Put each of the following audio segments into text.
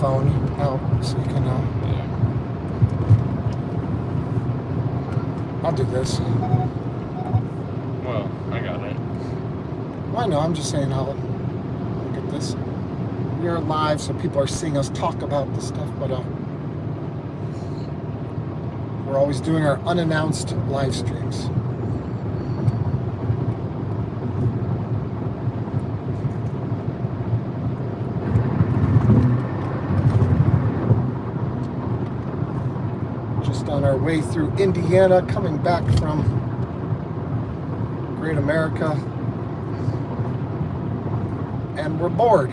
phone out so you can. I'll do this. Well, I got it. Well, I know. I'm just saying I'll look at this. We're live, so people are seeing us talk about this stuff, but we're always doing our unannounced live streams. Just on our way through Indiana, coming back from Great America, and we're bored.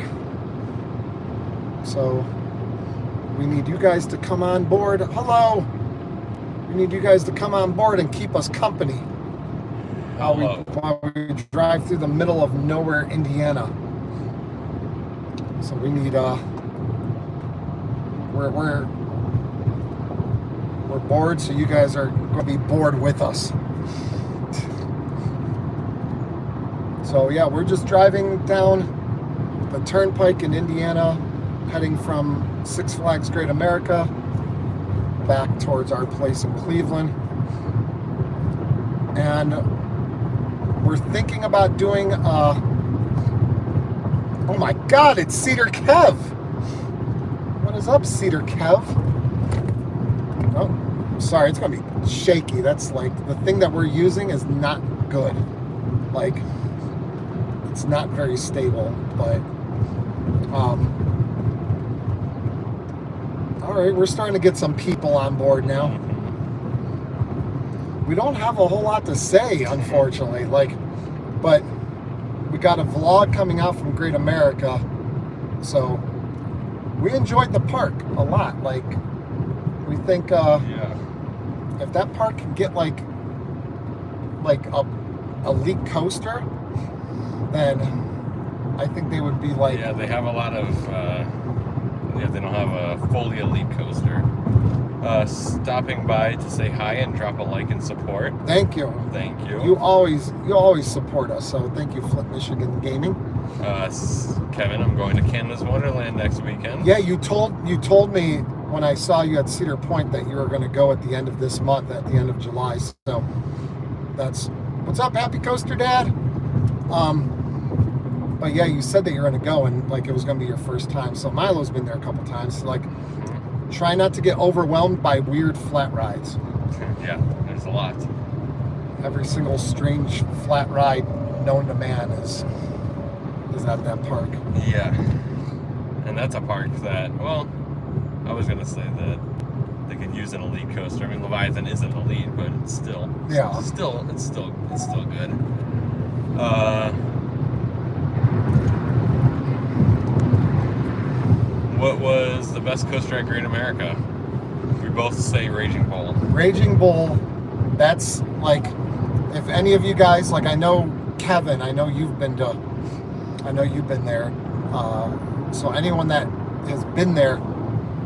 So we need you guys to come on board. Hello! We need you guys to come on board and keep us company while we drive through the middle of nowhere, Indiana. So we need we're bored, so you guys are going to be bored with us. So yeah, we're just driving down the turnpike in Indiana, heading from Six Flags Great America back towards our place in Cleveland. And we're thinking about doing oh my God, it's Cedar Kev. What is up, Cedar Kev? Oh, sorry, it's gonna be shaky. That's like, the thing that we're using is not good. Like, it's not very stable, but all right, we're starting to get some people on board now. We don't have a whole lot to say, unfortunately, but we got a vlog coming out from Great America, so we enjoyed the park a lot. Like, we think if that park can get like a elite coaster, then I think they would be like... Yeah, they have a lot of... they don't have a fully elite coaster. Stopping by to say hi and drop a like and support. Thank you. Thank you. You always support us, so thank you, Flint, Michigan Gaming. Kevin, I'm going to Canada's Wonderland next weekend. Yeah, you told me when I saw you at Cedar Point that you were going to go at the end of this month, at the end of July. So that's what's up, Happy Coaster Dad. But yeah, you said that you were going to go, and like it was going to be your first time. So Milo's been there a couple times. So, like, try not to get overwhelmed by weird flat rides. Yeah, there's a lot. Every single strange flat ride known to man is at that park. Yeah, and that's a park that, well, I was gonna say that they could use an elite coaster. I mean, Leviathan isn't elite, but it's still, it's still good. What was the best coaster at Great America? We both say Raging Bull. Raging Bull, that's like, if any of you guys, like, I know Kevin, I know you've been there. So anyone that has been there,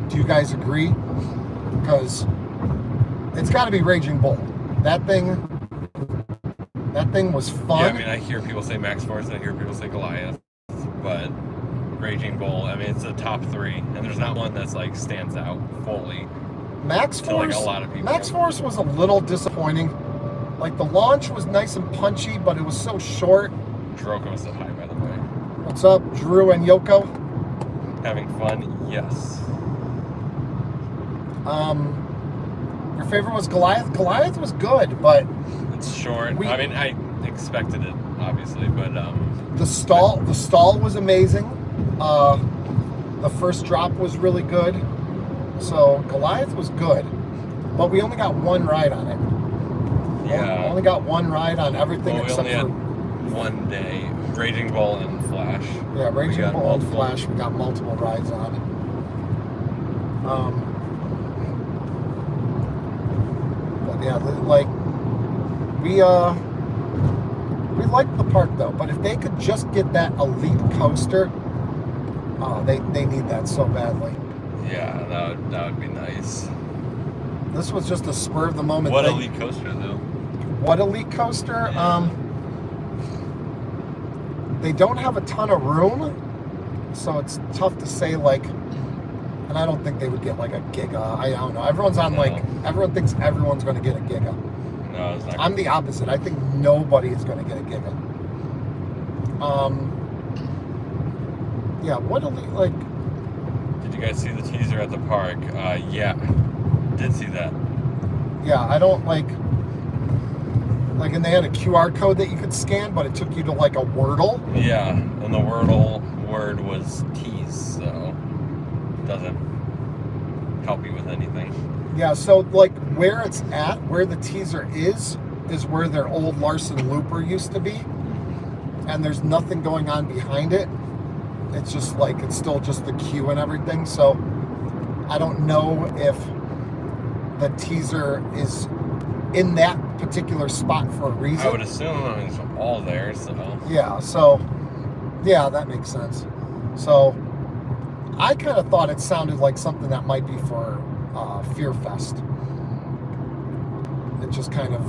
do you guys agree? Because it's got to be Raging Bull. That thing was fun. Yeah, I mean, I hear people say Max Force, I hear people say Goliath, but Raging Bull, I mean, it's a top three, and there's not one that's like stands out fully. Max Force, like a lot of people. Max Force was a little disappointing. Like, the launch was nice and punchy, but it was so short. Droko said hi, by the way. What's up, Drew and Yoko? Having fun? Yes. Your favorite was Goliath? Goliath was good, but it's short. I mean, I expected it, obviously, but the stall was amazing. The first drop was really good. So Goliath was good, but we only got one ride on it. Yeah. We only got one ride on everything except for one day. Raging Bull and Flash. Yeah, Raging Bull and Flash. We got multiple rides on. But yeah, like we like the park though. But if they could just get that elite coaster, they need that so badly. Yeah, that would be nice. This was just a spur of the moment thing. What elite coaster though? What elite coaster? Yeah. They don't have a ton of room, so it's tough to say like And I don't think they would get like a giga. I don't know. Everyone's on No. everyone thinks everyone's going to get a giga. No, it's not. I'm the opposite. I think nobody is going to get a giga. Yeah, what like? Did you guys see the teaser at the park? Yeah, did see that. Yeah, I don't like, and they had a QR code that you could scan, but it took you to like a Wordle. Yeah, and the Wordle word was tease, so it doesn't help you with anything. Yeah, so like where it's at, where the teaser is where their old Larson Looper used to be, and there's nothing going on behind it. It's just like, it's still just the queue and everything. So I don't know if the teaser is in that particular spot for a reason. I would assume it's all there, so. Yeah, that makes sense. So I kind of thought it sounded like something that might be for Fear Fest. It just kind of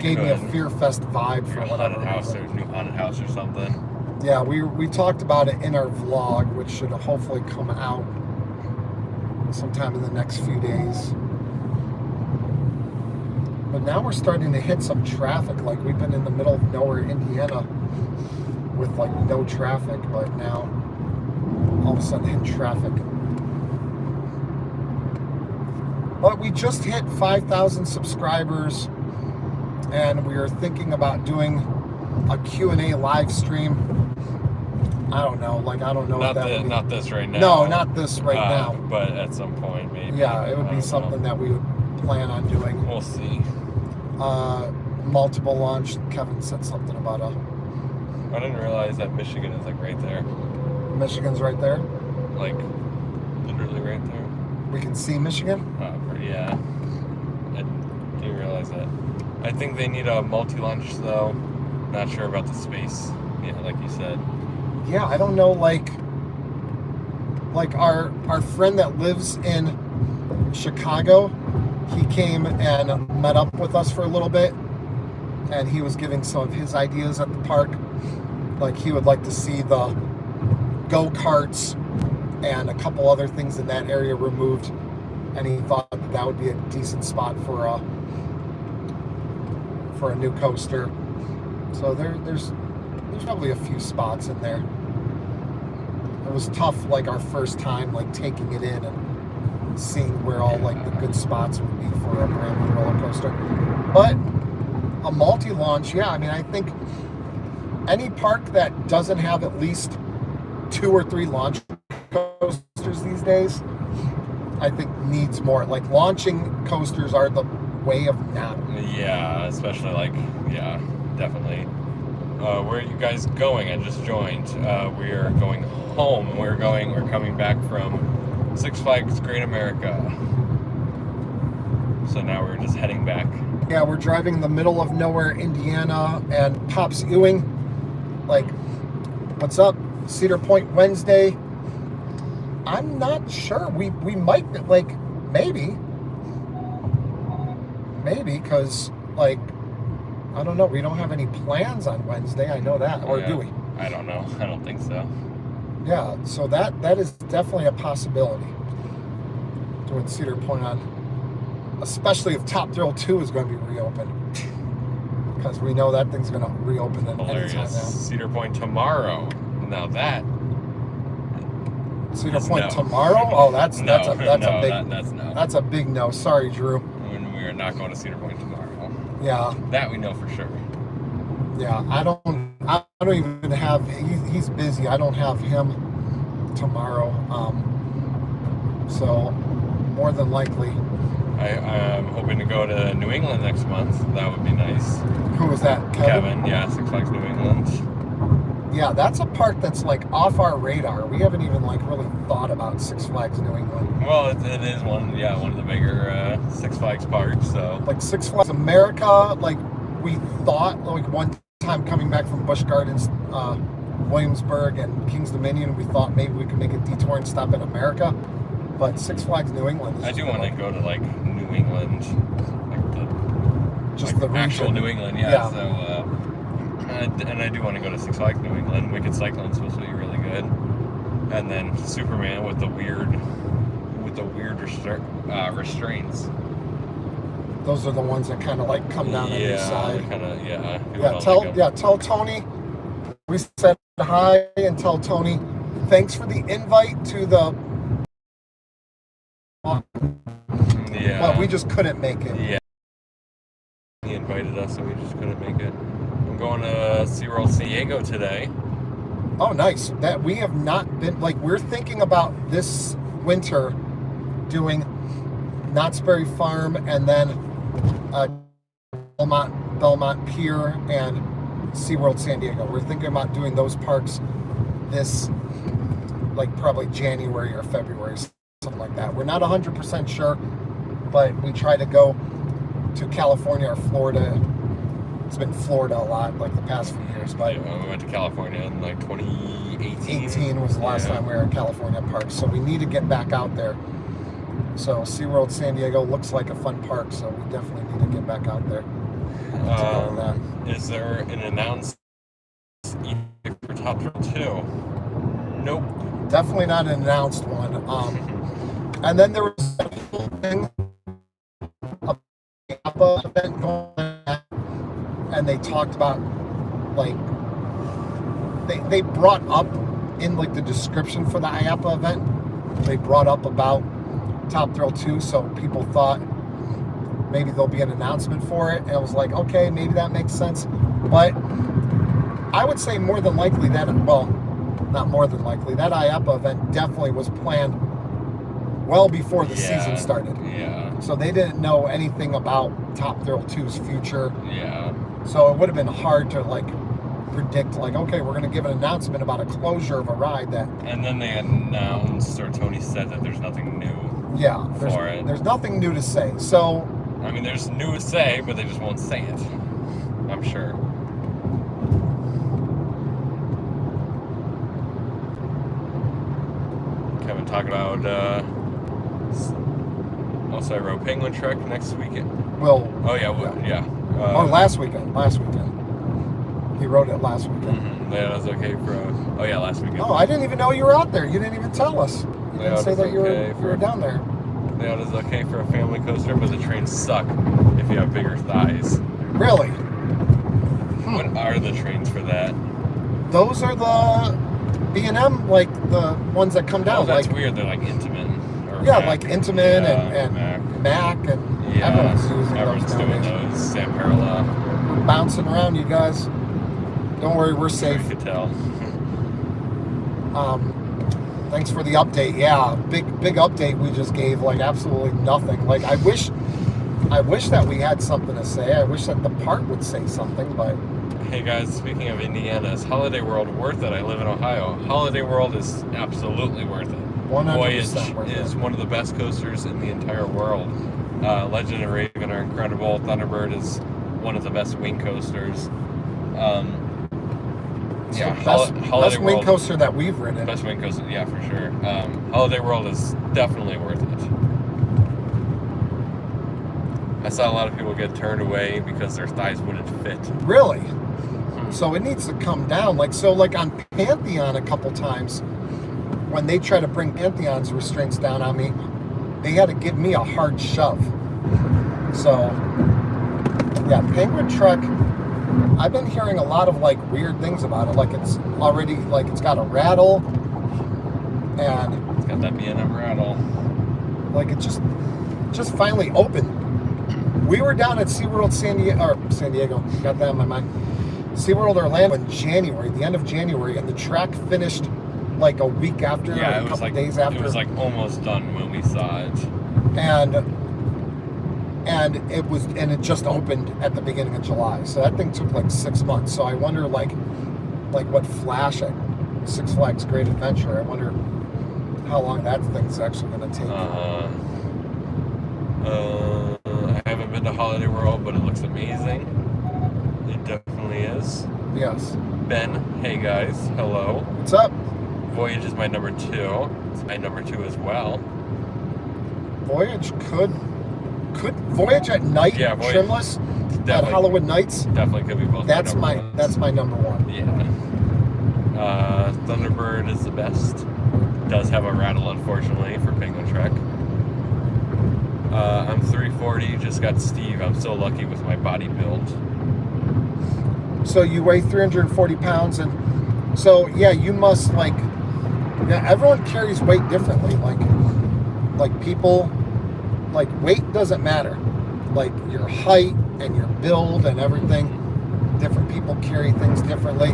gave me a Fear Fest vibe for whatever reason. New haunted house or something. Yeah, we talked about it in our vlog, which should hopefully come out sometime in the next few days. But now we're starting to hit some traffic. Like, we've been in the middle of nowhere, Indiana, with like no traffic, but now all of a sudden hit traffic. But we just hit 5,000 subscribers, and we are thinking about doing a Q&A live stream. I don't know. Like, I don't know if that would be... Not this right now. No, not this right now. But at some point, maybe. Yeah, it would be something that we would plan on doing. We'll see. Multiple launch. Kevin said something about I didn't realize that Michigan is like right there. Michigan's right there. Like, literally right there. We can see Michigan. Yeah. I didn't realize that. I think they need a multi-launch though. Not sure about the space. Yeah, like you said. Yeah, I don't know. Like our friend that lives in Chicago, he came and met up with us for a little bit, and he was giving some of his ideas at the park. Like, he would like to see the go-karts and a couple other things in that area removed, and he thought that would be a decent spot for a new coaster. So there's probably a few spots in there. It was tough, like, our first time, like, taking it in and seeing where all, like, the good spots would be for a brand new roller coaster. But a multi-launch, yeah, I mean, I think any park that doesn't have at least 2 or 3 launch coasters these days, I think needs more. Like, launching coasters are the way of now. Yeah, especially like, yeah, definitely. Where are you guys going? I just joined. We are going home. We're coming back from Six Flags Great America. So now we're just heading back. Yeah, we're driving in the middle of nowhere, Indiana, and Pops Ewing, like, what's up? Cedar Point Wednesday. I'm not sure. We might, like, maybe, because, like, I don't know. We don't have any plans on Wednesday. I know that. Or do we? I don't know. I don't think so. Yeah, so that is definitely a possibility. Doing Cedar Point on, especially if Top Thrill 2 is going to be reopened. Because we know that thing's going to reopen at any time now. Cedar Point tomorrow. Now that. Cedar Point tomorrow? Oh, that's a big no. Sorry, Drew. We are not going to Cedar Point tomorrow. Yeah. That we know for sure. Yeah, I don't even have, he's busy. I don't have him tomorrow. So more than likely. I'm hoping to go to New England next month. That would be nice. Who is that? Kevin, yeah, Six Flags New England. Yeah, that's a park that's like off our radar. We haven't even like really thought about Six Flags New England. Well, it is one of the bigger Six Flags parks. So like Six Flags America, like we thought, like one time coming back from Busch Gardens, Williamsburg and Kings Dominion, we thought maybe we could make a detour and stop at America. But Six Flags New England. I do want to go to like New England, like the actual New England, yeah. So. And I do want to go to Six Flags New England. Wicked Cyclone's supposed to be really good. And then Superman with the weird restraints. Those are the ones that kind of like come down on your side. Tell Tony we said hi, and tell Tony thanks for the invite to the. Yeah. But we just couldn't make it. Yeah. He invited us, and we just couldn't make it. I'm going to SeaWorld San Diego today. Oh, nice. That we have not been, like, we're thinking about this winter doing Knott's Berry Farm and then Belmont Pier and SeaWorld San Diego. We're thinking about doing those parks this, like, probably January or February, something like that. We're not 100% sure, but we try to go to California or Florida. It's been Florida a lot, like the past few years. But yeah, we went to California in like 2018. 18 was the last time we were in California parks, so we need to get back out there. So SeaWorld San Diego looks like a fun park, so we definitely need to get back out there. Is there an announced for Top Thrill 2? Nope. Definitely not an announced one. And then there was a whole thing about the event going on, and they talked about, like, they brought up in, like, the description for the IAPA event, they brought up about Top Thrill 2, so people thought maybe there'll be an announcement for it, and I was like, okay, maybe that makes sense. But I would say more than likely that, well, not more than likely, that IAPA event definitely was planned well before the season started. Yeah. So they didn't know anything about Top Thrill 2's future. Yeah. So it would have been hard to, like, predict, like, okay, we're going to give an announcement about a closure of a ride that... And then they announced, or Tony said, that there's nothing new for it. There's nothing new to say. So... I mean, there's new to say, but they just won't say it. I'm sure. Kevin talking about... Also, I wrote Penguin Trek next weekend. Well... Oh, yeah. Last weekend. He wrote it last weekend. Mm-hmm. Yeah, that was okay for... last weekend. Oh, I didn't even know you were out there. You didn't even tell us. You didn't say that you were down there. Layout is okay for a family coaster, but the trains suck if you have bigger thighs. Really? What are the trains for that? Those are the B&M, like the ones that come down. Oh, that's like, weird. They're like Intamin. Like Intamin and Mac, and everyone's doing those. Sam Perla. We're bouncing around, you guys. Don't worry, we're safe. You could tell. Thanks for the update. Yeah, big update we just gave. Like, absolutely nothing. Like, I wish that we had something to say. I wish that the park would say something, but... Hey guys, speaking of Indiana, is Holiday World worth it? I live in Ohio. Holiday World is absolutely worth it. 100% Voyage worth it. is one of the best coasters in the entire world. Legend and Raven are incredible. Thunderbird is one of the best wing coasters. Best wing coaster that we've ridden. Best wing coaster, yeah, for sure. Holiday World is definitely worth it. I saw a lot of people get turned away because their thighs wouldn't fit. Really? So it needs to come down. Like on Pantheon a couple times, when they try to bring Pantheon's restraints down on me, they had to give me a hard shove. So, yeah, Penguin Trek, I've been hearing a lot of, like, weird things about it. Like, it's already, like, it's got a rattle, and... It's got that B&M rattle. Like, it just finally opened. We were down at SeaWorld San Diego, got that in my mind. SeaWorld Orlando in January, the end of January, and the track finished, like, a week after, yeah, or a couple days after. It was, like, almost done when we saw it. And it just opened at the beginning of July. So that thing took like 6 months. So I wonder like what Flash at Six Flags Great Adventure, I wonder how long that thing's actually going to take. I haven't been to Holiday World, but it looks amazing. It definitely is. Yes. Ben, hey guys, hello. What's up? Voyage is my number 2. It's my number 2 as well. Voyage could Voyage at night, trimless, at Hollywood Nights. Definitely could be both. That's my number 1. Yeah. Thunderbird is the best. Does have a rattle, unfortunately, for Penguin Trek. 340. Just got Steve. I'm so lucky with my body build. So you weigh 340 pounds, and so yeah, you must everyone carries weight differently. Like people, like weight doesn't matter. Like your height and your build and everything, different people carry things differently.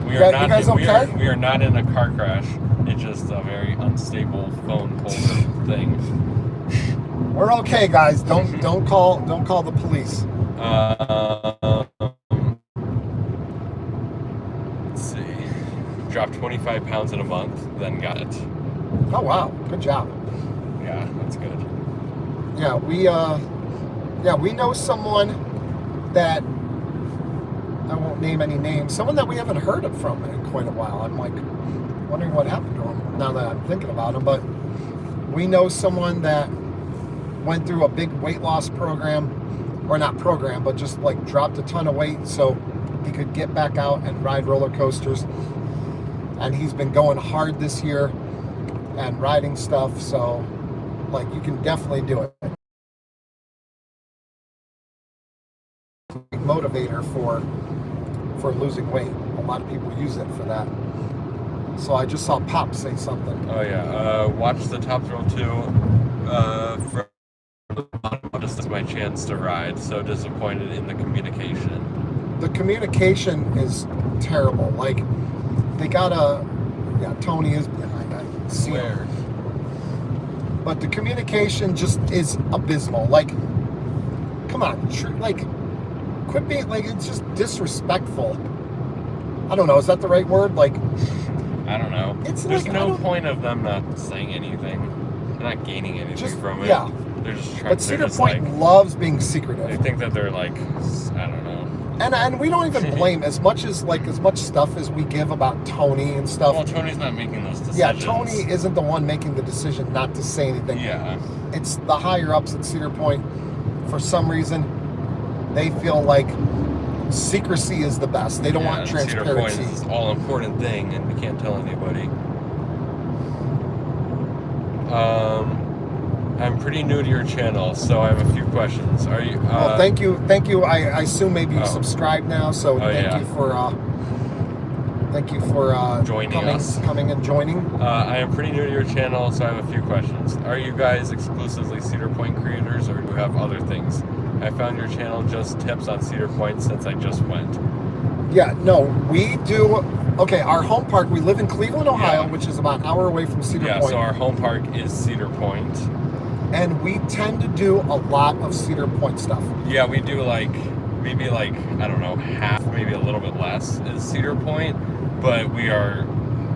We are not. You guys okay? We are not in a car crash. It's just a very unstable phone holder thing. We're okay, guys. Don't call the police. Let's see. Dropped 25 pounds in a month, then got it. Oh wow, good job. Yeah, that's good. Yeah, we know someone that I won't name any names. Someone that we haven't heard of from in quite a while. I'm like wondering what happened to him now that I'm thinking about him. But we know someone that went through a big weight loss program, or not program, but just like dropped a ton of weight so he could get back out and ride roller coasters. And he's been going hard this year and riding stuff. So like you can definitely do it. Motivator for losing weight. A lot of people use it for that. So I just saw Pop say something. Oh yeah, watch the Top Thrill 2 from the bottom. Just as my chance to ride. So disappointed in the communication. The communication is terrible. Like they got Tony is behind. I see him. But the communication just is abysmal. Like, come on, quit being it's just disrespectful. I don't know. Is that the right word? Like, I don't know. There's no point of them not saying anything. They're not gaining anything from it. Yeah. They're just trying. But Cedar Point loves being secretive. They think that they're like, I don't know. And we don't even blame as much stuff as we give about Tony and stuff. Well, Tony's not making those decisions. Yeah, Tony isn't the one making the decision not to say anything. Yeah. It's the higher ups at Cedar Point. For some reason, they feel like secrecy is the best. They don't want transparency. Cedar Point is this all important thing, and we can't tell anybody. I'm pretty new to your channel, so I have a few questions. Are you? Well, thank you. I assume maybe you subscribed now, so thank you for coming and joining. I am pretty new to your channel, so I have a few questions. Are you guys exclusively Cedar Point creators, or do you have other things? I found your channel just tips on Cedar Point since I just went. Yeah, no, we do. Okay, our home park. We live in Cleveland, Ohio, which is about an hour away from Cedar Point. Yeah, so our home park is Cedar Point. And we tend to do a lot of Cedar Point stuff. Yeah, we do maybe I don't know, half, maybe a little bit less is Cedar Point, but we are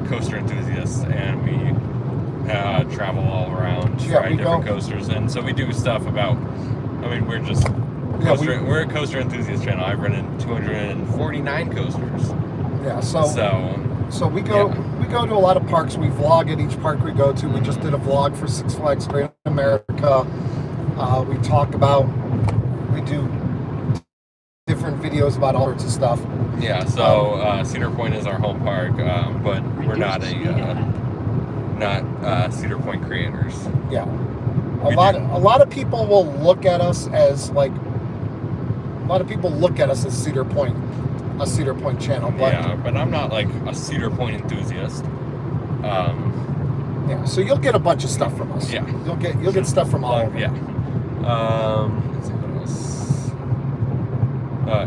coaster enthusiasts and we travel all around, try different coasters, and so we do stuff about. I mean, we're just we're a coaster enthusiast channel. I've ridden 249 coasters. Yeah, so we go to a lot of parks. We vlog at each park we go to. We just did a vlog for Six Flags Great America. We do different videos about all sorts of stuff. Yeah, so Cedar Point is our home park, but we're not Cedar Point creators. Yeah, a lot of people will look at us as Cedar Point. A Cedar Point channel, but I'm not like a Cedar Point enthusiast. Yeah, so you'll get a bunch of stuff from us. Yeah, you'll get stuff from all of them. Yeah. Let's see what else.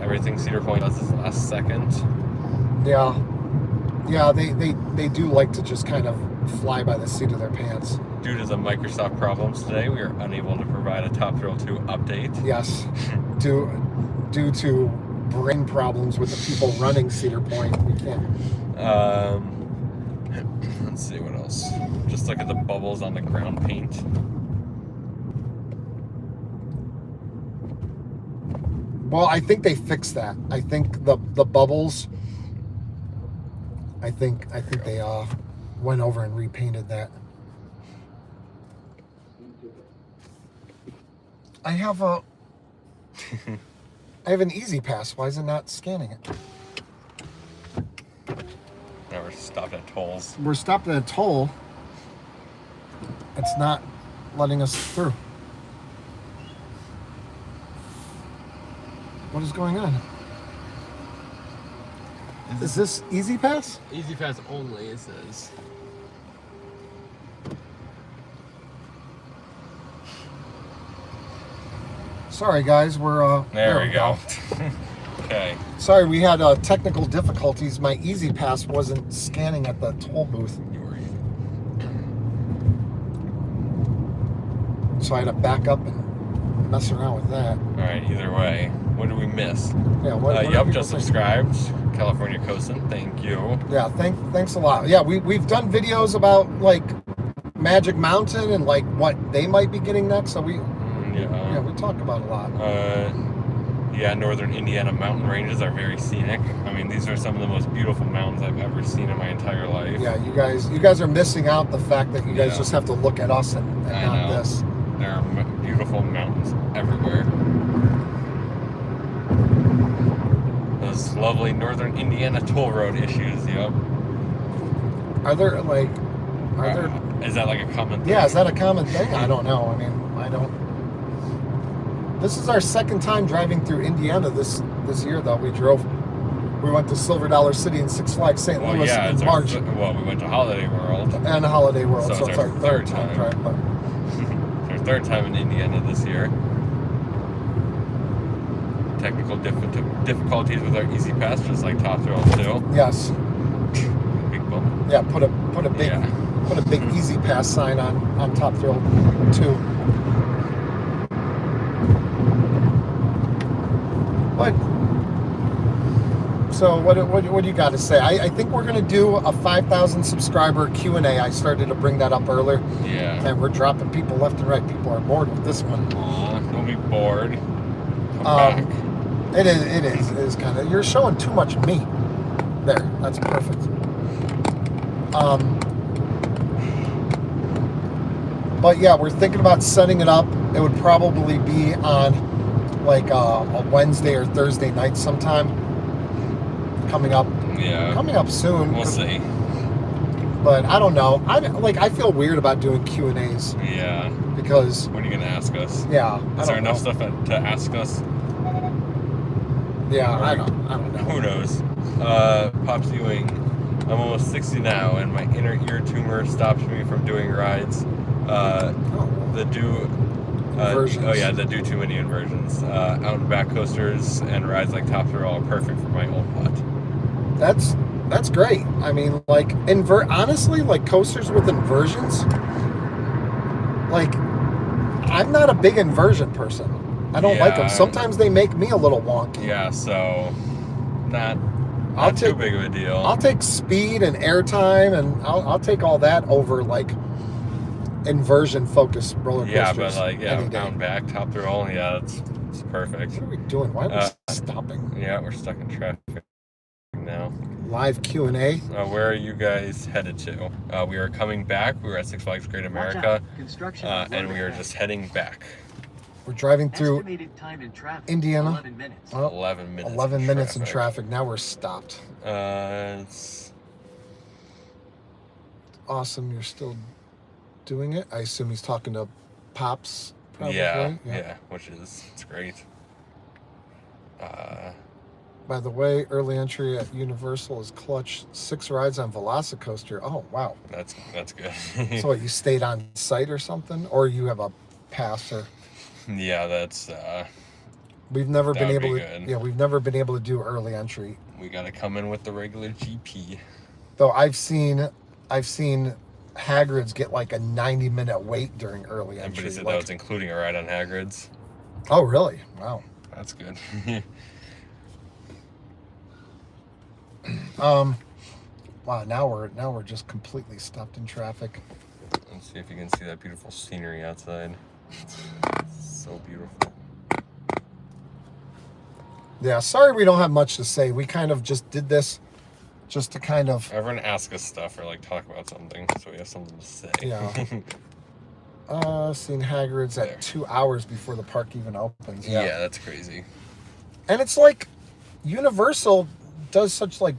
Everything Cedar Point does is last second. Yeah, they do like to just kind of fly by the seat of their pants. Due to the Microsoft problems today, we are unable to provide a Top Thrill 2 update. Yes, due to brain problems with the people running Cedar Point. We can't. Let's see what else. Just look at the bubbles on the ground paint. Well, I think they fixed that. I think the bubbles. I think they went over and repainted that. I have an Easy Pass. Why is it not scanning it? Now we're stopped at tolls. We're stopped at a toll. It's not letting us through. What is going on? Is this Easy Pass? Easy Pass only, it says. Sorry, guys. We're There we go. Okay. Sorry, we had technical difficulties. My Easy Pass wasn't scanning at the toll booth, You were easy. so I had to back up and mess around with that. All right. Either way, what did we miss? Yeah. What do Yup, people just think? subscribed. California Coastin', thank you. Yeah. Thanks a lot. Yeah, we've done videos about like Magic Mountain and like what they might be getting next. So we talk about a lot. Yeah, northern Indiana mountain ranges are very scenic. I mean, these are some of the most beautiful mountains I've ever seen in my entire life. Yeah, you guys are missing out the fact that you guys Yeah. just have to look at us and I not know. this. There are beautiful mountains everywhere. Those lovely northern Indiana toll road issues, yep. Are there like, Is that like a common thing? yeah, is that a common thing? I don't know. I mean, I don't. This is our second time driving through Indiana this year, though. We went to Silver Dollar City and Six Flags St. Well, Louis yeah, in it's March. we went to Holiday World. And Holiday World, So so it's it's our our third third time time. driving. But It's our third time in Indiana this year. Technical difficulties with our Easy Pass, just like Top Thrill 2. yes, Big bump. yeah, put a big Yeah. put a big Easy Pass sign on Top Thrill 2. But so what do you got to say? I think we're gonna do a 5,000 subscriber Q&A. I started to bring that up earlier, Yeah. and we're dropping people left and right. People are bored with this one. Aw, don't be bored. Come back. It is kind of. You're showing too much meat. There, that's perfect. But yeah, we're thinking about setting it up. It would probably be on like a Wednesday or Thursday night sometime. Coming up soon. We'll see. But I don't know. I feel weird about doing Q&As Yeah. because What are you gonna ask us? yeah. Is there enough stuff to ask us? Yeah, I don't know. Who knows? Pops Ewing. I'm almost 60 now, and my inner ear tumor stops me from doing rides. The too many inversions. Out and back coasters and rides like Top Thrill are perfect for my old butt. That's great. I mean, like honestly, like coasters with inversions. Like, I'm not a big inversion person. I don't like them. Sometimes they make me a little wonky. Yeah, so not too big of a deal. I'll take speed and airtime, and I'll take all that over like inversion focused roller coasters. Yeah, but like any day. out and back, Top Thrill, yeah, it's perfect. What are we doing? Why are we stopping? Yeah, we're stuck in traffic now. Live Q&A. Where are you guys headed to? We are coming back. We were at Six Flags Great America, and we are just heading back. We're driving through Estimated time in traffic, Indiana. 11 minutes. Oh, 11 minutes. 11 minutes in traffic. Now we're stopped. It's Awesome. You're still doing it. I assume he's talking to Pops. Probably. yeah, which is it's great. By the way, early entry at Universal is clutch. 6 rides on Velocicoaster. Oh, wow. That's good. So what, you stayed on site or something? Or you have a pass? Or Yeah, that's we've never been that'd able be to good. Yeah, we've never been able to do early entry. we gotta come in with the regular GP. Though I've seen Hagrid's get like a 90-minute wait during early entry. Everybody said Like, that was including a ride on Hagrid's. oh, really? Wow. That's good. Wow, now we're just completely stopped in traffic. Let's see if you can see that beautiful scenery outside. So beautiful. Yeah, sorry we don't have much to say. We kind of just did this just to kind of Everyone ask us stuff or like talk about something, so we have something to say. Yeah. Seen Hagrid's There. at 2 hours before the park even opens. Yeah, that's crazy. And it's like Universal does such like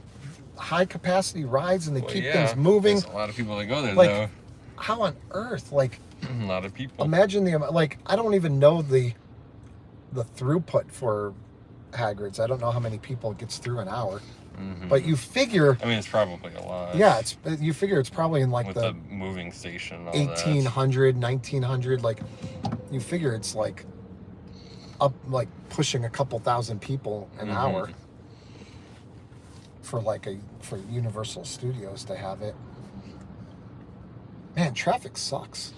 high capacity rides and they keep things moving. There's a lot of people that go there Like, though. How on earth? Like, A lot of people. imagine the amount. Like, I don't even know the throughput for Hagrid's. I don't know how many people it gets through an hour. Mm-hmm. But you figure... I mean, it's probably a lot. Yeah, you figure it's probably in like with the moving station and all 1800, 1900. Like, you figure it's like up, like pushing a couple thousand people an hour for Universal Studios to have it. Man, traffic sucks.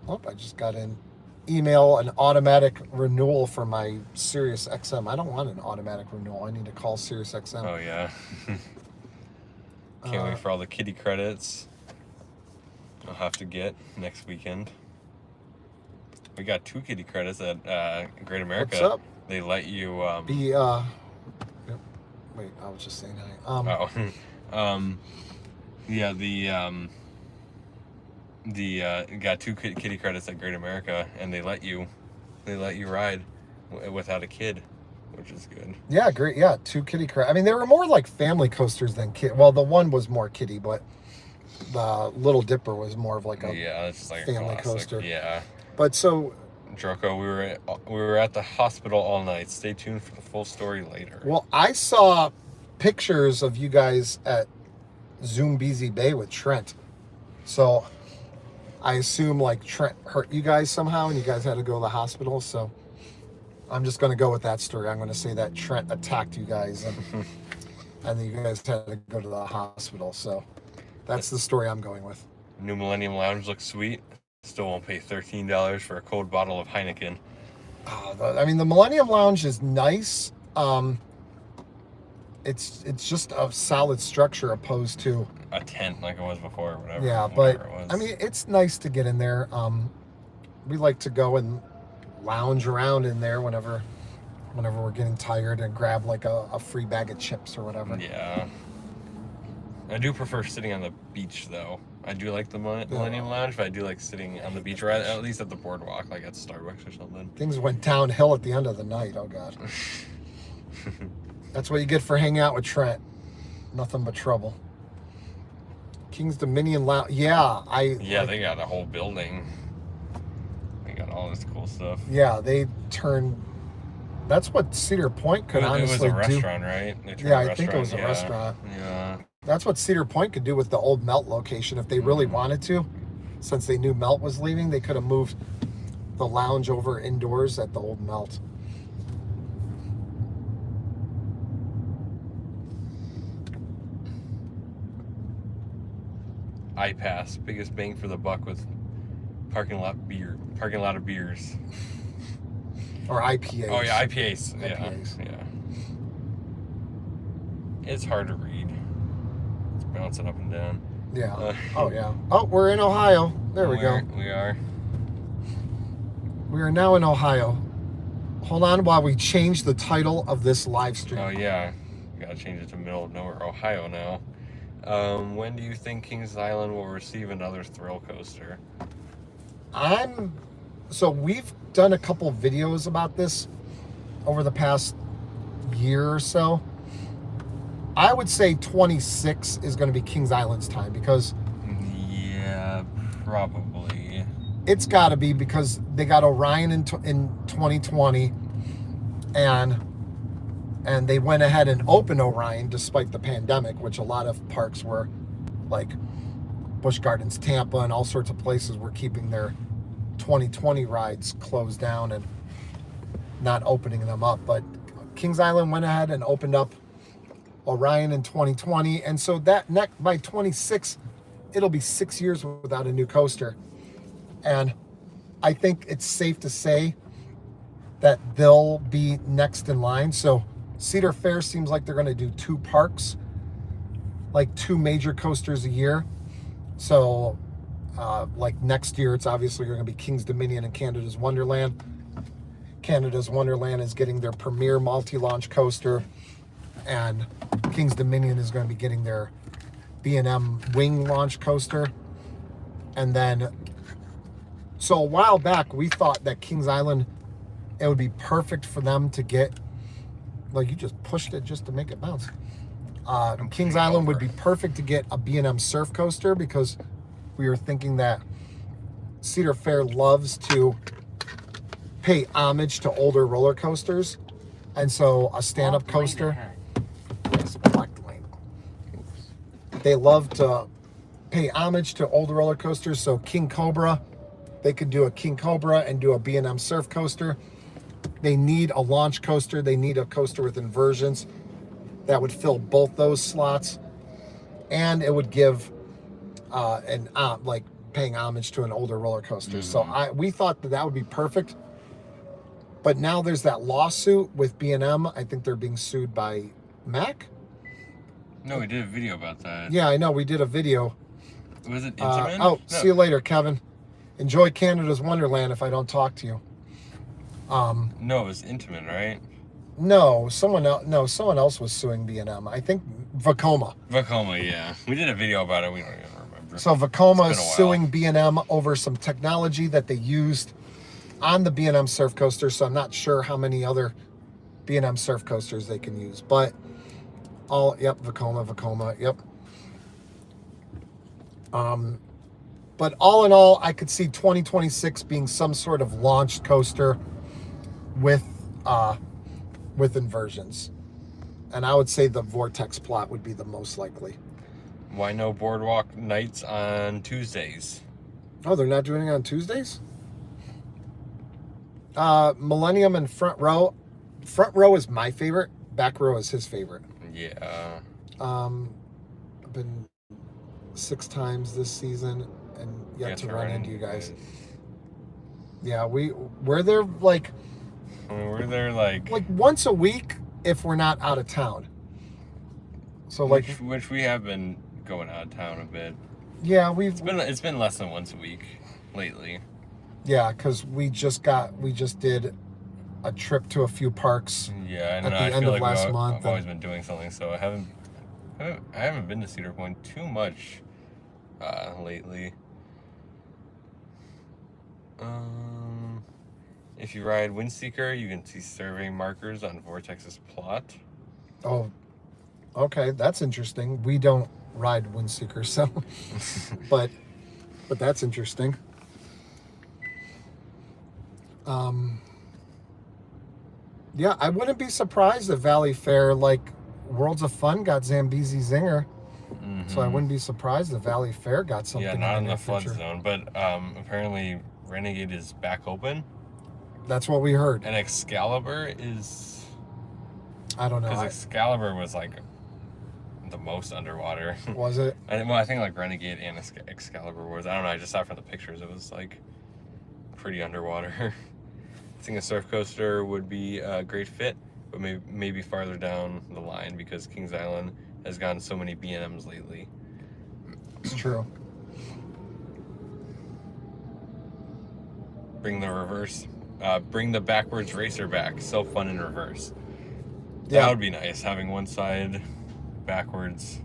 Oh, I just got an automatic renewal for my Sirius XM. I don't want an automatic renewal. I need to call Sirius XM. Oh, yeah. Can't wait for all the kitty credits I'll have to get next weekend. We got 2 kitty credits at Great America. What's up? They let you... Wait, I was just saying hi. Yeah, got 2 kitty credits at Great America, and they let you ride without a kid, which is good. Yeah, great. Yeah, 2 kitty credits. I mean, they were more like family coasters than kid. Well, the one was more kitty, but the Little Dipper was more of like a it's just like family a coaster. Yeah. But so, Draco, we were at the hospital all night. Stay tuned for the full story later. Well, I saw pictures of you guys at Zoombezi Bay with Trent. So I assume like Trent hurt you guys somehow and you guys had to go to the hospital. So I'm just going to go with that story. I'm going to say that Trent attacked you guys and then you guys had to go to the hospital. So that's the story I'm going with. New Millennium Lounge looks sweet. Still won't pay $13 for a cold bottle of Heineken. I mean, the Millennium Lounge is nice. It's just a solid structure opposed to a tent like it was before or whatever. Yeah, but I mean, it's nice to get in there. We like to go and lounge around in there whenever we're getting tired and grab like a free bag of chips or whatever. Yeah. I do prefer sitting on the beach though. I do like the Millennium Lounge, but I do like sitting on the beach, or at least at the boardwalk, like at Starbucks or something. Things went downhill at the end of the night. Oh God. That's what you get for hanging out with Trent. Nothing but trouble. King's Dominion Lounge. Yeah, they got a whole building. They got all this cool stuff. Yeah, they turned. That's what Cedar Point could honestly do. It was a restaurant, right? I think it was a restaurant. Yeah. That's what Cedar Point could do with the old Melt location if they really wanted to. Since they knew Melt was leaving, they could have moved the lounge over indoors at the old Melt. iPass, biggest bang for the buck with parking lot of beers. Or IPAs. Oh yeah, IPAs. IPAs. Yeah. It's hard to read. It's bouncing up and down. Yeah. Yeah. Oh, we're in Ohio. There we go. We are. We are now in Ohio. Hold on while we change the title of this live stream. Oh yeah. We gotta change it to middle of nowhere, Ohio now. When do you think Kings Island will receive another thrill coaster? So we've done a couple videos about this over the past year or so. I would say 26 is going to be Kings Island's time because... Yeah, probably. It's got to be because they got Orion in 2020 and they went ahead and opened Orion despite the pandemic, which a lot of parks were, like Busch Gardens, Tampa, and all sorts of places were keeping their 2020 rides closed down and not opening them up. But Kings Island went ahead and opened up Orion in 2020, and so that by 26, it'll be 6 years without a new coaster. And I think it's safe to say that they'll be next in line. So Cedar Fair seems like they're going to do 2 parks, like 2 major coasters a year. So like next year, it's obviously going to be King's Dominion and Canada's Wonderland. Canada's Wonderland is getting their premier multi-launch coaster, and King's Dominion is going to be getting their B&M wing launch coaster. And then, so a while back, we thought that Kings Island, it would be perfect for them to get, like you just pushed it just to make it bounce. Kings Island would be perfect to get a B&M surf coaster because we were thinking that Cedar Fair loves to pay homage to older roller coasters. And so a stand-up coaster, they love to pay homage to older roller coasters. So King Cobra, they could do a King Cobra and do a B&M surf coaster. They need a launch coaster. They need a coaster with inversions that would fill both those slots. And it would give like paying homage to an older roller coaster. Mm-hmm. So we thought that would be perfect. But now there's that lawsuit with B&M. I think they're being sued by Mac. No, we did a video about that. Yeah, I know. We did a video. Was it Intamin? No. See you later, Kevin. Enjoy Canada's Wonderland if I don't talk to you. No, it was Intamin, right? No, someone else was suing B&M. I think Vekoma. Vekoma, yeah. We did a video about it. We don't even remember. So Vekoma is suing B&M over some technology that they used on the B&M surf coaster. So I'm not sure how many other B&M surf coasters they can use. But Vekoma, yep. But all in all, I could see 2026 being some sort of launched coaster with inversions. And I would say the Vortex plot would be the most likely. Why no boardwalk nights on Tuesdays? Oh, they're not doing it on Tuesdays? Millennium and Front Row. Front Row is my favorite. Back Row is his favorite. Yeah. I've been 6 times this season and yet to run into you guys. Yeah, we're there like... we're there like once a week if we're not out of town. So which we have been going out of town a bit. Yeah, it's been less than once a week lately. Yeah, because we just did a trip to a few parks. Yeah, and at the end of last month. I've always been doing something, so I haven't been to Cedar Point too much lately. If you ride Windseeker, you can see survey markers on Vortex's plot. Oh, okay, that's interesting. We don't ride Windseeker, so but that's interesting. Yeah, I wouldn't be surprised if Valley Fair, like Worlds of Fun, got Zambezi Zinger. Mm-hmm. So I wouldn't be surprised if Valley Fair got something. Yeah, not in the flood zone, but apparently Renegade is back open. That's what we heard. And Excalibur is... I don't know. Because Excalibur was like the most underwater. Was it? I think like Renegade and Excalibur was. I don't know. I just saw from the pictures. It was like pretty underwater. I think a surf coaster would be a great fit, but maybe farther down the line because Kings Island has gotten so many B&Ms lately. It's true. Bring the backwards racer back. So fun in reverse. Yeah. That would be nice, having one side backwards.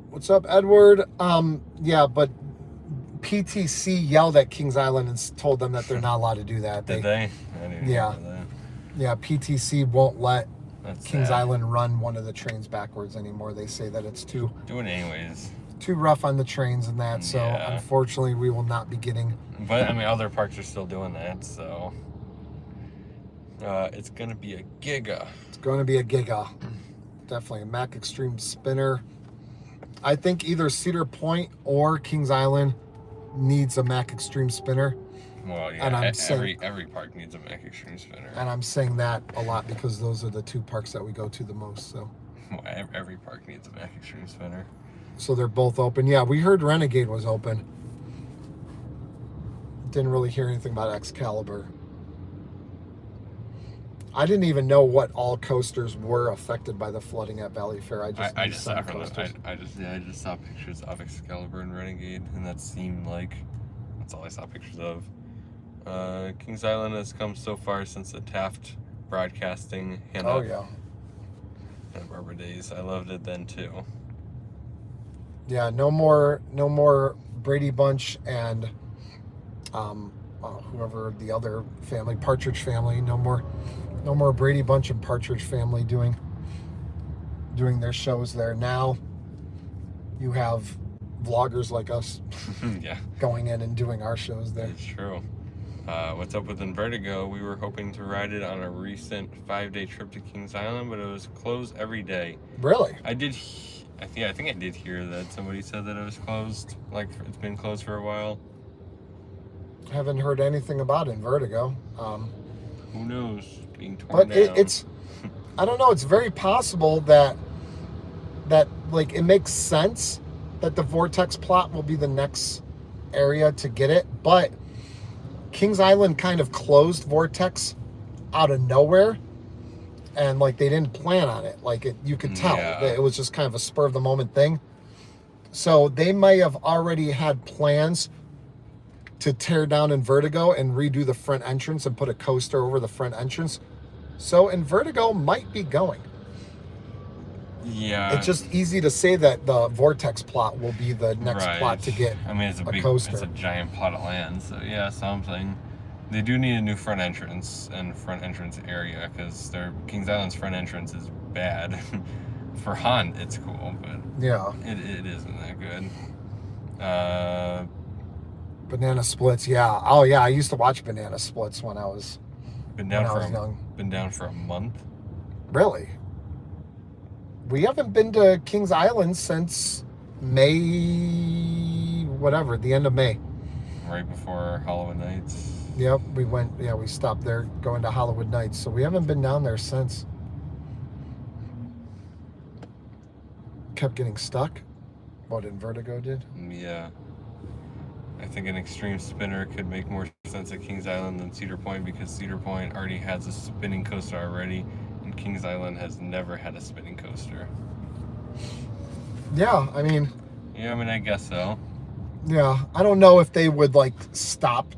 What's up, Edward? Yeah, but PTC yelled at Kings Island and told them that they're not allowed to do that. Did they? I didn't know that. Yeah, PTC won't let Kings sad. Island run one of the trains backwards anymore. They say that it's too... Do it anyways. Too rough on the trains and that, so unfortunately we will not be getting... But, I mean, other parks are still doing that, so... it's going to be a giga. It's going to be a giga. Definitely a Mac Extreme Spinner. I think either Cedar Point or Kings Island needs a Mac Extreme Spinner. Well, yeah, and every park needs a Mac Extreme Spinner. And I'm saying that a lot because those are the 2 parks that we go to the most, so... Well, every park needs a Mac Extreme Spinner. So they're both open. Yeah, we heard Renegade was open. Didn't really hear anything about Excalibur. I didn't even know what all coasters were affected by the flooding at Valley Fair. I just saw I just saw pictures of Excalibur and Renegade, and that seemed like that's all I saw pictures of. Kings Island has come so far since the Taft broadcasting Hannah Barbara days. I loved it then too. Yeah, no more Brady Bunch and whoever the other family, Partridge Family. No more Brady Bunch and Partridge Family doing their shows there. Now you have vloggers like us yeah, going in and doing our shows there. It's true. What's up with Invertigo? We were hoping to ride it on a recent 5-day trip to Kings Island, but it was closed every day. Really? I think I did hear that somebody said that it was closed. Like it's been closed for a while. Haven't heard anything about Invertigo. Who knows? Being torn But down. it's, I don't know. It's very possible that like it makes sense that the Vortex plot will be the next area to get it, but Kings Island kind of closed Vortex out of nowhere, and like they didn't plan on it. Like you could tell that it was just kind of a spur of the moment thing. So they may have already had plans to tear down Invertigo and redo the front entrance and put a coaster over the front entrance. So Invertigo might be going. Yeah. It's just easy to say that the Vortex plot will be the next plot to get. I mean, it's a big coaster. It's a giant plot of land, so yeah, something. They do need a new front entrance and front entrance area because their Kings Island's front entrance is bad. For Hunt, it's cool, but yeah, it isn't that good. Banana Splits, yeah. Oh yeah, I used to watch Banana Splits when I was young. Been down for a month. Really? We haven't been to Kings Island since May, whatever, the end of May. Right before Halloween Nights. Yep, we went. Yeah, we stopped there going to Hollywood Nights, so we haven't been down there since. Kept getting stuck. What Invertigo did? Yeah. I think an extreme spinner could make more sense at Kings Island than Cedar Point because Cedar Point already has a spinning coaster already, and Kings Island has never had a spinning coaster. Yeah, I mean. Yeah, I mean, I guess so. Yeah, I don't know if they would like stop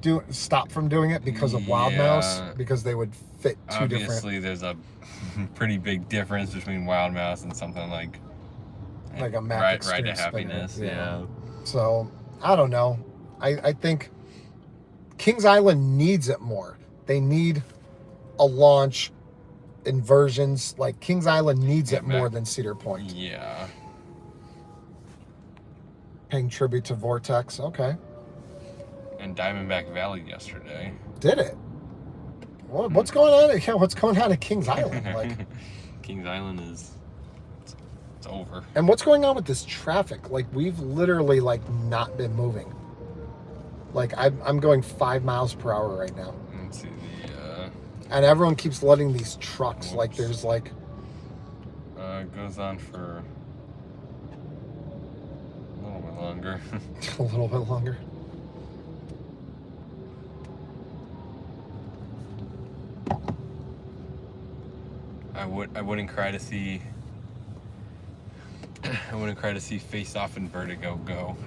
from doing it because of Wild Mouse, because they would fit two different. Obviously, there's a pretty big difference between Wild Mouse and something like a Mac Ride to Happiness. Spinner. Yeah. So I don't know. I think Kings Island needs it more. They need a launch inversions. Like Kings Island needs it more than Cedar Point. Yeah. Paying tribute to Vortex. Okay. And Diamondback Valley yesterday. Did it? What's going on? Yeah, what's going on at Kings Island? Like Kings Island is it's over. And what's going on with this traffic? Like we've literally like not been moving. Like I'm going 5 miles per hour right now. Let's see and everyone keeps letting these trucks. Whoops. Like there's like. It goes on for a little bit longer. A little bit longer. I wouldn't cry to see. I wouldn't cry to see Face Off and Vertigo go.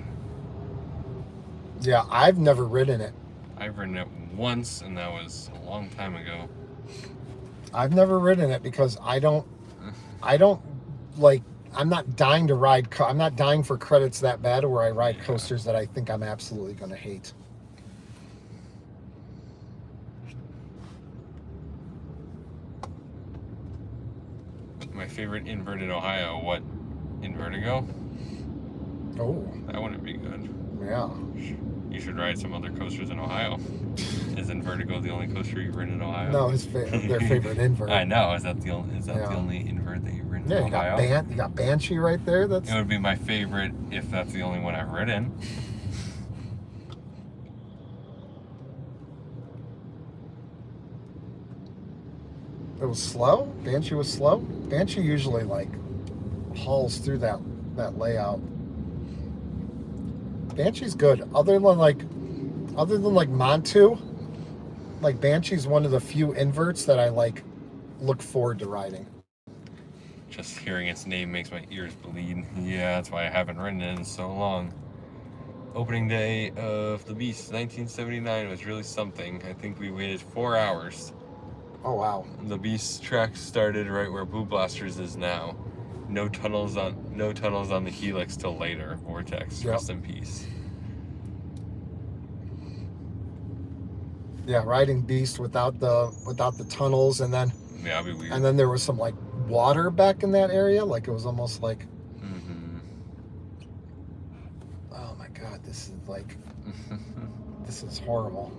Yeah, I've never ridden it. I've ridden it once, and that was a long time ago. I've never ridden it because I don't like. I'm not dying to ride. I'm not dying for credits that bad, where I ride coasters that I think I'm absolutely going to hate. My favorite invert in Ohio. What? Invertigo? Oh. That wouldn't be good. Yeah. You should ride some other coasters in Ohio. Is Invertigo the only coaster you've ridden in Ohio? No, their favorite invert. I know. Is that the only invert that you've ridden in Ohio? Yeah, you got Banshee right there. It would be my favorite if that's the only one I've ridden. It was slow? Banshee was slow? Banshee usually like hauls through that layout. Banshee's good. Other than like Montu, like Banshee's one of the few inverts that I like look forward to riding. Just hearing its name makes my ears bleed. Yeah, that's why I haven't ridden it in so long. Opening day of the Beast 1979 was really something. I think we waited 4 hours. Oh wow. The Beast track started right where Boo Blasters is now. No tunnels on the Helix till later. Vortex, rest in peace. Yeah, riding Beast without the tunnels, and then it'd be weird. And then there was some like water back in that area, like it was almost like. Oh my God, this is like, this is horrible.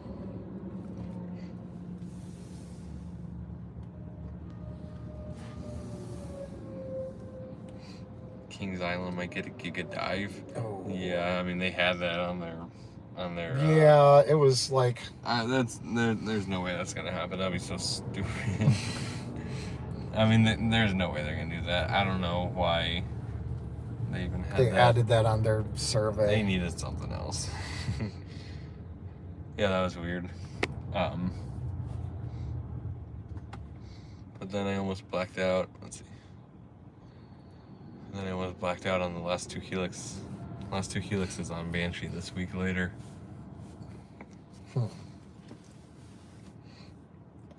Island might get a Giga Dive. Oh. Yeah, I mean they had that on their. Yeah, it was like. There's no way that's gonna happen. That'd be so stupid. I mean, there's no way they're gonna do that. I don't know why they even had They that. added that on their survey. They needed something else. Yeah, that was weird. But then I almost blacked out. Let's see. And then I almost blacked out on the last two helixes on Banshee this week later.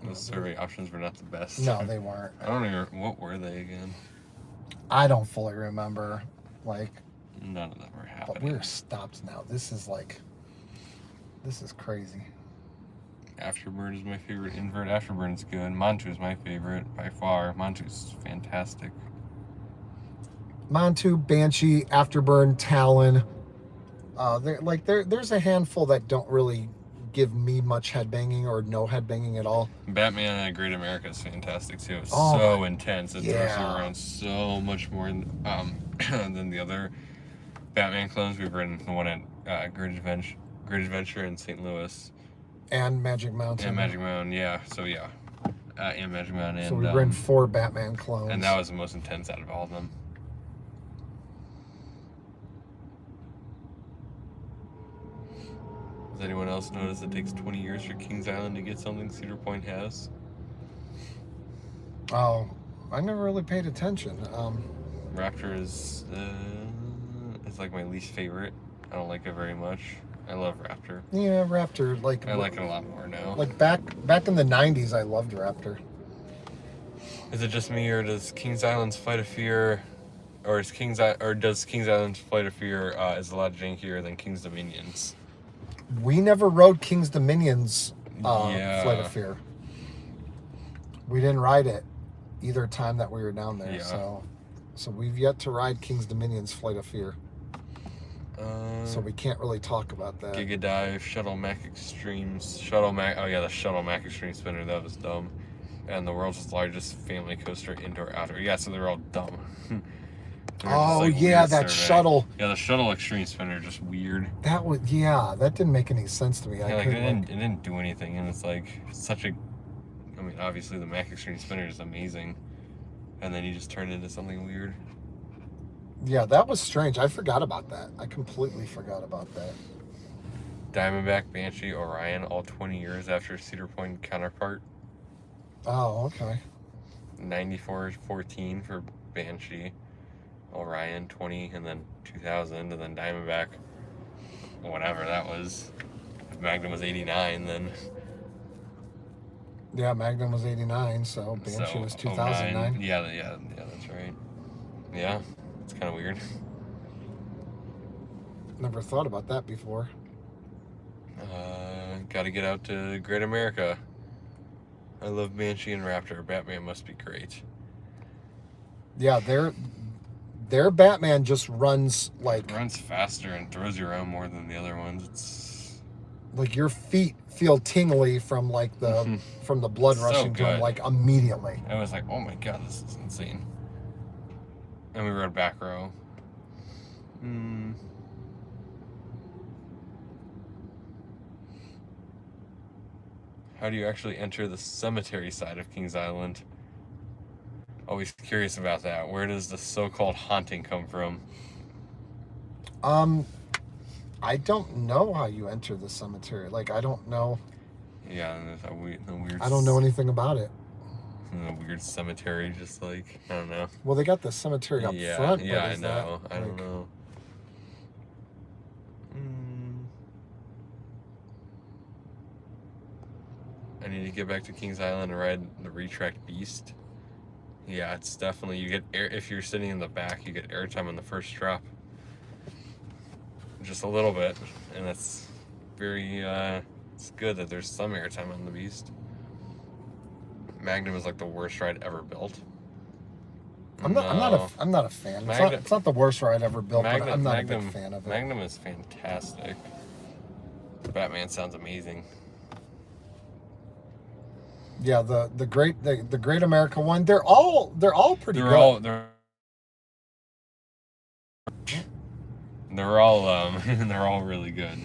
Those survey options were not the best. No, they weren't. I don't even. What were they again? I don't fully remember. Like, none of them were happening. But we're stopped now. This is crazy. Afterburn is my favorite. Invert Afterburn's good. Montu is my favorite by far. Montu's fantastic. Montu, Banshee, Afterburn, Talon. There's a handful that don't really give me much headbanging or no headbanging at all. Batman at Great America is fantastic too. It's so intense. It throws you around so much more than the other Batman clones. We've ridden the one at Great Adventure in St. Louis. And Magic Mountain. And Magic Mountain, yeah. So yeah. And Magic Mountain. So we've ridden 4 Batman clones. And that was the most intense out of all of them. Does anyone else notice it takes 20 years for Kings Island to get something Cedar Point has? Oh, I never really paid attention. Raptor is like my least favorite. I don't like it very much. I love Raptor. Yeah, Raptor. I like it a lot more now. Like back in the 90s, I loved Raptor. Is it just me, or does Kings Island's Flight of Fear, does Kings Island's Flight of Fear is a lot jankier than King's Dominion's? We never rode King's Dominion's Flight of Fear. We didn't ride it either time that we were down there. Yeah. So we've yet to ride King's Dominion's Flight of Fear. So we can't really talk about that. Giga Dive, Shuttle Mac Extremes, the Shuttle Mac Extreme Spinner, that was dumb. And the world's largest family coaster, indoor outdoor. Yeah, so they're all dumb. That shuttle. Yeah, the Shuttle Extreme Spinner, just weird. That didn't make any sense to me. It didn't do anything, and it's like obviously the Mac Extreme Spinner is amazing, and then you just turned it into something weird. Yeah, that was strange. I forgot about that. I completely forgot about that. Diamondback, Banshee, Orion, all 20 years after Cedar Point counterpart. Oh, okay. 94-14 for Banshee, Orion 20, and then 2000, and then Diamondback, whatever that was. If Magnum was 89, then. Yeah, Magnum was 89, so Banshee was 2009. Yeah, that's right. Yeah. It's kind of weird. Never thought about that before. Got to get out to Great America. I love Banshee and Raptor. Batman must be great. Yeah, their Batman just runs faster and throws you around more than the other ones. It's like your feet feel tingly from from the blood rushing to them immediately. I was like, oh my god, this is insane. And we rode back row. How do you actually enter the cemetery side of Kings Island? Always curious about that. Where does the so-called haunting come from? I don't know how you enter the cemetery. I don't know. Yeah, and there's the weird. I don't know anything about it. A weird cemetery, just I don't know. Well, they got the cemetery up front. Yeah, I know. I don't know. I need to get back to Kings Island and ride the Retract Beast. Yeah, it's definitely, you get air, if you're sitting in the back, you get airtime on the first drop. Just a little bit, and that's very, it's good that there's some airtime on the Beast. Magnum is the worst ride ever built. I'm not a fan. It's not the worst ride ever built, but I'm not a big fan of it. Magnum is fantastic. Batman sounds amazing. Yeah, the Great America one. They're all pretty good. They're They're all really good.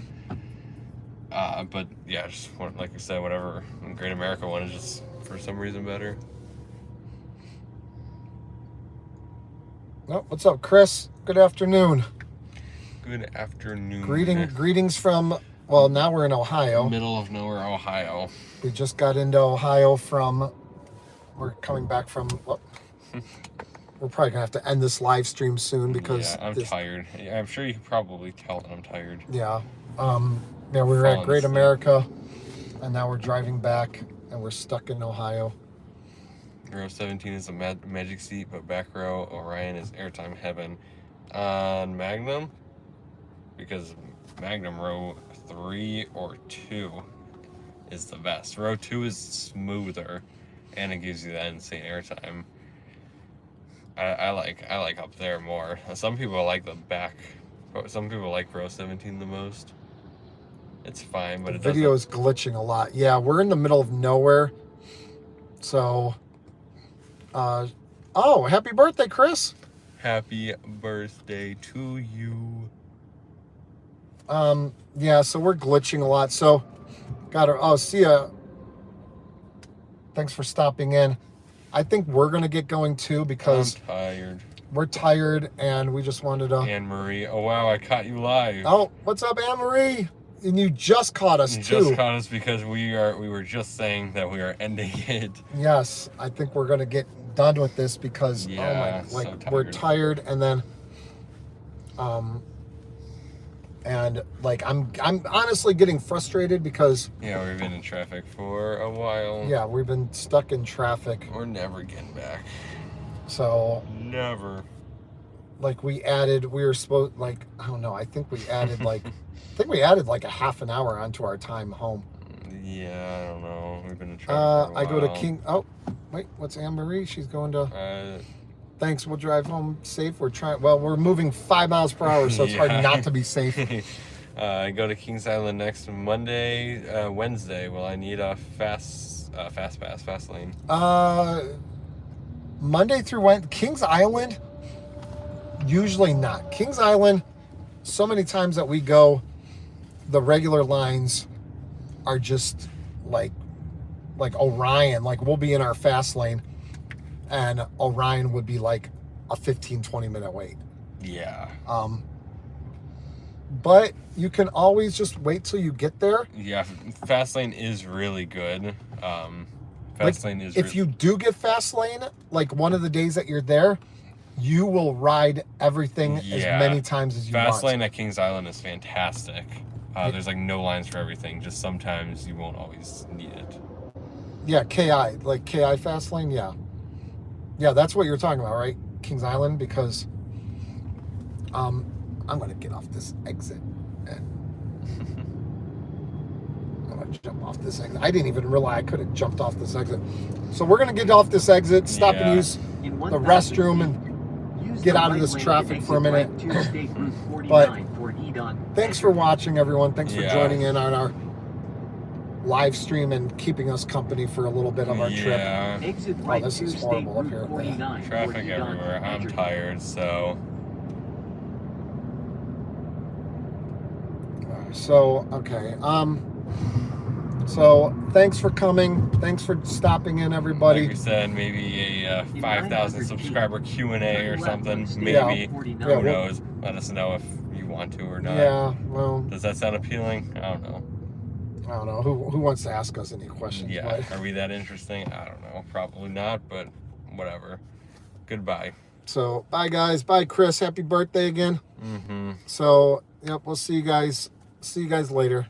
But yeah, just like I said, whatever Great America one is just for some reason better. Oh, what's up, Chris? Good afternoon. Good afternoon. Greetings from, well, now we're in Ohio. Middle of nowhere, Ohio. We just got into Ohio we're coming back from, well, we're probably going to have to end this live stream soon because... Yeah, I'm tired. Yeah, I'm sure you can probably tell that I'm tired. Yeah. We were at Great America, and now we're driving back, and we're stuck in Ohio. Row 17 is a magic seat, but back row Orion is airtime heaven. On Magnum, because Magnum row 3 or 2 is the best. Row 2 is smoother, and it gives you that insane airtime. I like up there more. Some people like the back. Some people like row 17 the most. It's fine, but the video is glitching a lot. Yeah, we're in the middle of nowhere, so. Oh, happy birthday, Chris. Happy birthday to you. Yeah, so we're glitching a lot. So, see ya. Thanks for stopping in. I think we're going to get going too because I'm tired. We're tired and we just wanted to... Anne-Marie. Oh, wow, I caught you live. Oh, what's up, Anne-Marie? And you just caught us, you too. You just caught us because we were just saying that we are ending it. Yes, I think we're going to get done with this because we're tired, and then I'm honestly getting frustrated because we've been in traffic for a while. Yeah, we've been stuck in traffic. We're never getting back. So never. I don't know, I think we added like a half an hour onto our time home. Yeah, I don't know. We've been in traffic for a while. I go to King. Oh, wait, what's Anne-Marie? She's going to. Thanks. We'll drive home safe. We're moving 5 miles per hour, so it's hard not to be safe. I go to Kings Island next Wednesday. Will I need a fast lane? Monday through Wednesday. Kings Island, usually not. Kings Island, so many times that we go, the regular lines are just like Orion. Like, we'll be in our fast lane and Orion would be like a 15-20 minute wait. Yeah. But you can always just wait till you get there. Yeah, fast lane is really good. If you do get fast lane, like one of the days that you're there, you will ride everything as many times as you want. Fast lane at Kings Island is fantastic. There's like no lines for everything. Just sometimes you won't always need it. Yeah, KI fast lane. Yeah, that's what you're talking about, right? Kings Island, because I'm gonna get off this exit and I'm gonna jump off this exit. I didn't even realize I could have jumped off this exit. So we're gonna get off this exit, stop and use the restroom and get out of this traffic for a minute. But thanks for watching, everyone. Thanks for joining in on our live stream and keeping us company for a little bit of our trip. Oh, this is horrible up here. Traffic everywhere. I'm tired, so. Okay. So thanks for coming. Thanks for stopping in, everybody. Like we said, maybe a 5,000 subscriber Q&A or something. Maybe. Who knows? Let us know if you want to or not. Yeah. Well. Does that sound appealing? I don't know. Who wants to ask us any questions? Yeah. But... Are we that interesting? I don't know. Probably not, but whatever. Goodbye. So bye, guys. Bye, Chris. Happy birthday again. Mm-hmm. So we'll see you guys. See you guys later.